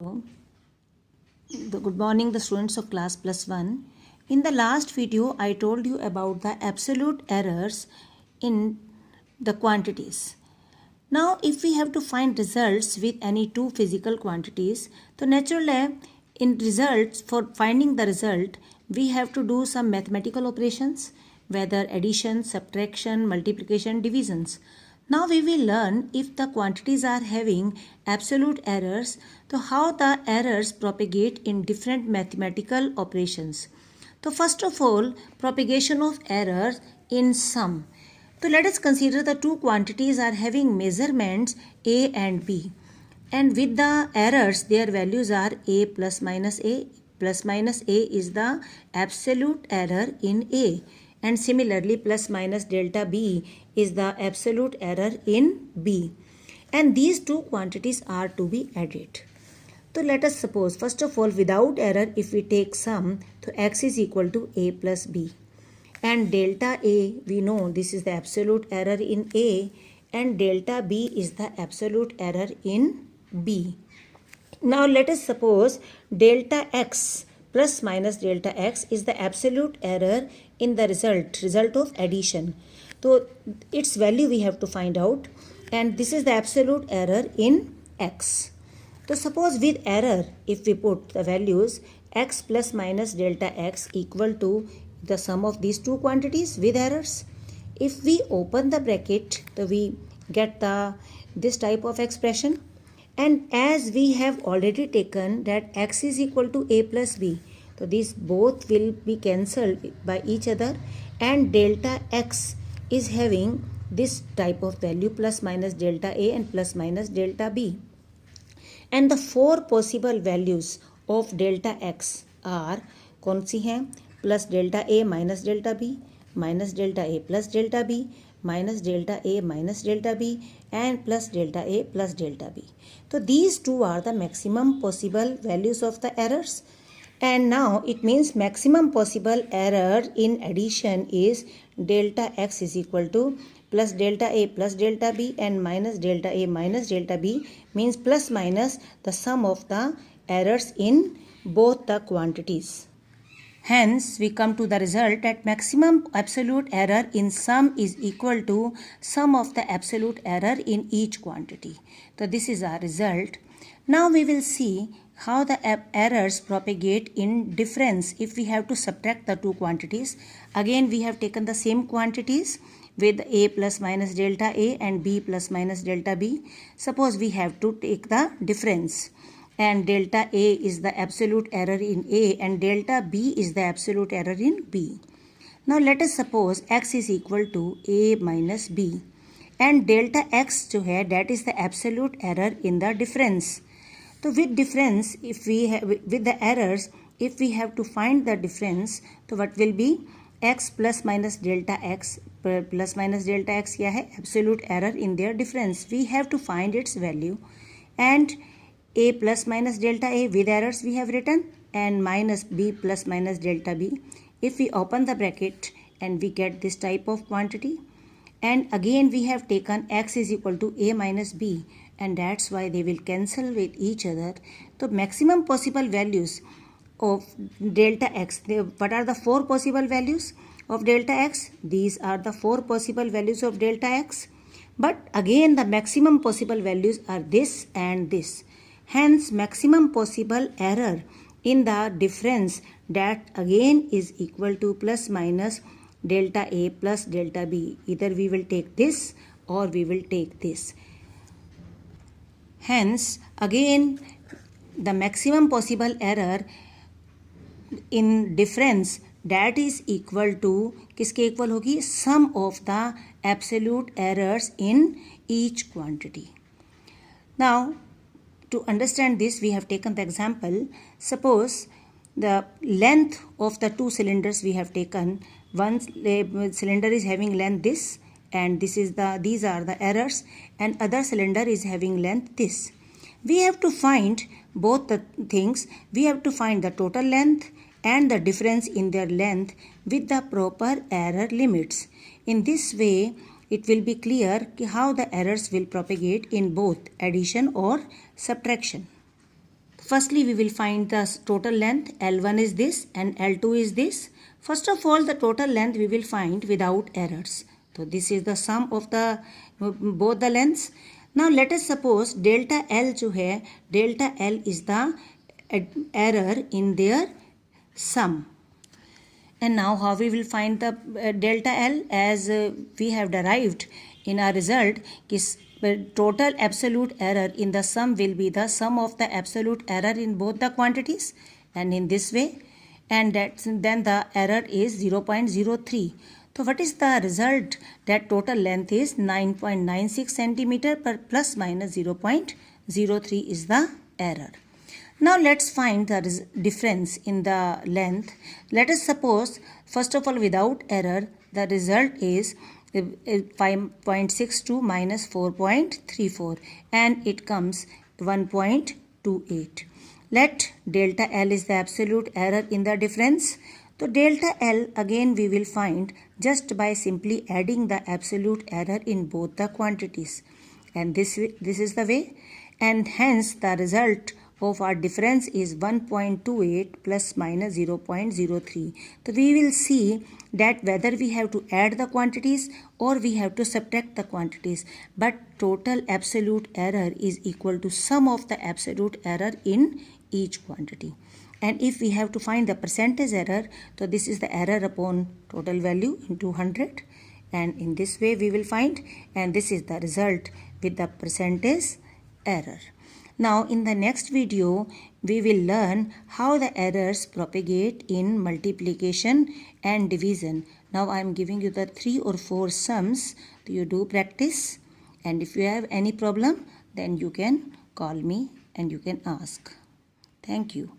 Good morning, the students of class +1. In the last video, I told you about the absolute errors in the quantities. Now, if we have to find results with any two physical quantities, so naturally, in results, for finding the result, we have to do some mathematical operations, whether addition, subtraction, multiplication, divisions. Now we will learn if the quantities are having absolute errors, so how the errors propagate in different mathematical operations. So first of all, propagation of errors in sum. So let us consider the two quantities are having measurements A and B. And with the errors, their values are A plus minus A. Plus minus A is the absolute error in A. And similarly, plus minus delta B is the absolute error in B. And these two quantities are to be added. So let us suppose, first of all, without error, if we take sum, so x is equal to A plus B. And delta A, we know this is the absolute error in A, and delta B is the absolute error in B. Now let us suppose delta x plus minus delta x is the absolute error in the result of addition. So its value we have to find out, and this is the absolute error in x. So suppose with error, if we put the values x plus minus delta x equal to the sum of these two quantities with errors. If we open the bracket, so we get this type of expression. And as we have already taken that x is equal to A plus B, so these both will be cancelled by each other, and delta x is having this type of value plus minus delta A and plus minus delta B. And the four possible values of delta x are कौन सी हैं? Plus delta A minus delta B, minus delta A plus delta B, minus delta A minus delta B, and plus delta A plus delta B. So these two are the maximum possible values of the errors. And now it means maximum possible error in addition is delta x is equal to plus delta A plus delta B and minus delta A minus delta B, means plus minus the sum of the errors in both the quantities. Hence, we come to the result that maximum absolute error in sum is equal to sum of the absolute error in each quantity. So this is our result. Now we will see how the errors propagate in difference if we have to subtract the two quantities. Again, we have taken the same quantities with A plus minus delta A and B plus minus delta B. Suppose we have to take the difference. And delta A is the absolute error in A and delta B is the absolute error in B. Now let us suppose x is equal to A minus B, and delta x जो है that is the absolute error in the difference. So with difference, if we have with the errors, if we have to find the difference, so what will be x plus minus delta x plus minus delta x क्या है? Absolute error in their difference. We have to find its value, and A plus minus delta A with errors we have written, and minus B plus minus delta B. If we open the bracket and we get this type of quantity, and again we have taken x is equal to A minus B, and that's why they will cancel with each other. So maximum possible values of delta x, what are the four possible values of delta x? These are the four possible values of delta x, but again the maximum possible values are this and this. Hence, maximum possible error in the difference, that again is equal to plus minus delta A plus delta B. Either we will take this or we will take this. Hence, again the maximum possible error in difference, that is equal to किसके equal होगी? Sum of the absolute errors in each quantity. Now, to understand this, we have taken the example. Suppose the length of the two cylinders we have taken. One cylinder is having length this, and these are the errors, and other cylinder is having length this. We have to find both the things. We have to find the total length and the difference in their length with the proper error limits. In this way, it will be clear how the errors will propagate in both addition or subtraction. Firstly, we will find the total length. L1 is this and L2 is this. First of all, the total length we will find without errors. So this is the sum of the both the lengths. Now let us suppose delta L जो है, delta L is the error in their sum. And now how we will find the delta L, as we have derived in our result is total absolute error in the sum will be the sum of the absolute error in both the quantities, and in this way, and then the error is 0.03. So what is the result? That total length is 9.96 centimeter per plus minus 0.03 is the error. Now let's find the difference in the length. Let us suppose, first of all, without error, the result is 5.62 minus 4.34 and it comes 1.28. Let delta L is the absolute error in the difference. So delta L again we will find just by simply adding the absolute error in both the quantities, and this is the way, and hence the result of our difference is 1.28 plus minus 0.03. So we will see that whether we have to add the quantities or we have to subtract the quantities, but total absolute error is equal to sum of the absolute error in each quantity. And if we have to find the percentage error, so this is the error upon total value into 100, and in this way we will find, and this is the result with the percentage error. Now in the next video we will learn how the errors propagate in multiplication and division. Now I am giving you the 3 or 4 sums, so you do practice, and if you have any problem then you can call me and you can ask. Thank you.